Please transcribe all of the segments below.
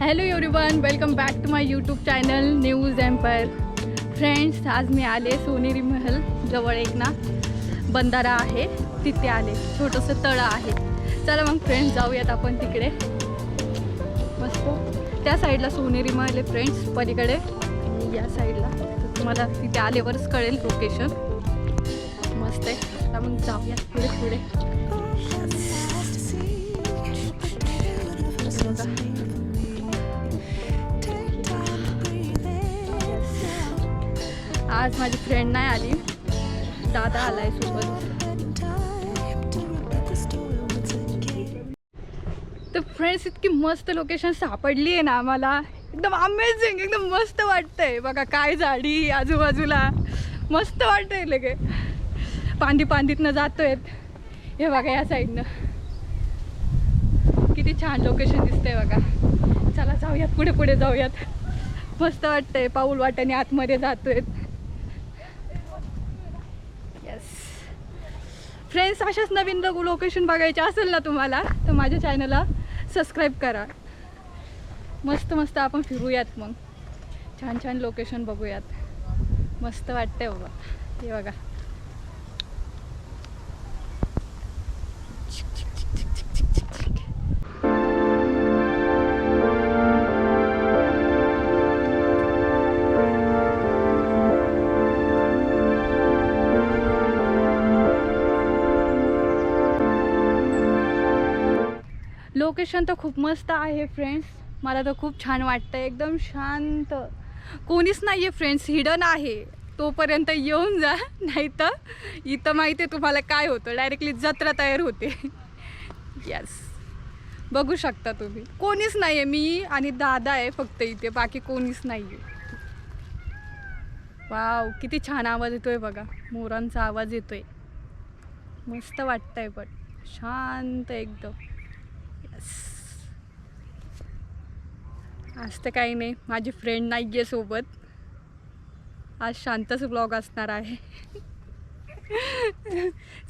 Hello everyone, welcome back to my YouTube channel News Empire. Friends, आज मी आले सोनेरी महल जवळ एक ना बंधारा आहे, तिथे आले. छोटंसं तळं आहे. चला मग फ्रेंड्स, जाऊयात आपण तिकडे. मस्त त्या साईडला सोनेरी महल आहे फ्रेंड्स, पलीकडे या साईडला. तर तुम्हाला तिथे आल्यावरच कळेल लोकेशन. मस्त आहे. चला मग जाऊयात पुढे पुढे. आज माझी फ्रेंड नाही आली, दादा आलाय सोबत. तर फ्रेंड्स, इतकी मस्त लोकेशन सापडली आहे ना आम्हाला. एकदम अमेझिंग, एकदम मस्त वाटतंय. बघा काय झाडी आजूबाजूला, मस्त वाटतंय. लगे पांदीतनं जातोय. हे बघा या साईडनं किती छान लोकेशन दिसतंय बघा. चला जाऊयात, पुढे पुढे जाऊयात. मस्त वाटतंय. पाऊल वाटाने आतमध्ये जातोय. फ्रेंड्स, अशाच नवीन लोकेशन बघायचे असेल ना तुम्हाला, तर माझ्या चॅनलला सबस्क्राईब करा. मस्त मस्त आपण फिरूयात, मग छान छान लोकेशन बघूयात. मस्त वाटतंय बाबा. हे बघा लोकेशन तर खूप मस्त आहे फ्रेंड्स. मला तर खूप छान वाटतं. एकदम शांत, कोणीच नाही आहे फ्रेंड्स. हिडन आहे. तोपर्यंत येऊन जा, नाही तर इथं माहिती आहे तुम्हाला काय होतं, डायरेक्टली जत्रा तयार होते. यस, बघू शकता तुम्ही. कोणीच नाही आहे, मी आणि दादा आहे फक्त इथे, बाकी कोणीच नाही आहे. वाव, किती छान आवाज येतोय बघा. मोरांचा आवाज येतोय. मस्त वाटतंय, पण शांत एकदम. आज तर काही नाही, माझी फ्रेंड नाही आहे सोबत. आज शांतच ब्लॉग असणार आहे.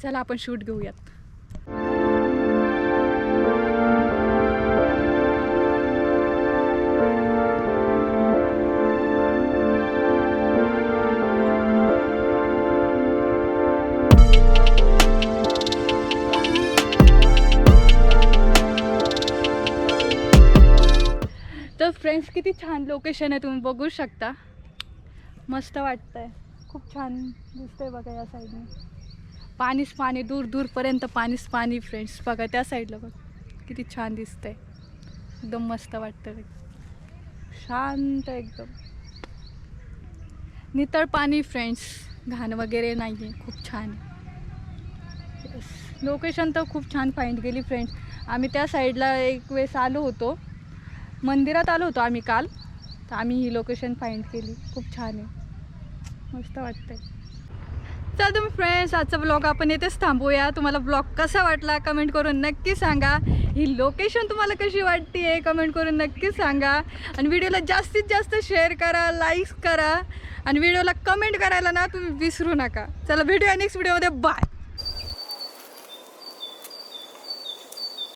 चला आपण शूट घेऊयात. तर फ्रेंड्स, किती छान लोकेशन आहे, तुम्ही बघू शकता. मस्त वाटतंय, खूप छान दिसतंय बघा. या साईडने पाणीच पाणी, दूर दूरपर्यंत पाणीच पाणी. फ्रेंड्स बघा त्या साईडला बघा किती छान दिसतंय. एकदम मस्त वाटतं, शांत एकदम. नितळ पाणी फ्रेंड्स, घाण वगैरे नाही आहे. खूप छान आहे. लोकेशन तर खूप छान फाइंड केली फ्रेंड्स. आम्ही त्या साईडला एक वेळेस आलो होतो, मंदिरात आलो होतो आम्ही काल. तर आम्ही ही लोकेशन फाइंड केली. खूप छान आहे, मस्त वाटतंय. चल तुम्ही फ्रेंड्स, आजचा ब्लॉग आपण येथेच थांबूया. तुम्हाला ब्लॉग कसा वाटला कमेंट करून नक्की सांगा. ही लोकेशन तुम्हाला कशी वाटते कमेंट करून नक्की सांगा. आणि व्हिडिओला जास्तीत जास्त शेअर करा, लाईक करा, आणि व्हिडिओला कमेंट करायला ना तुम्ही विसरू नका. चला भेटूया नेक्स्ट व्हिडिओमध्ये. बाय.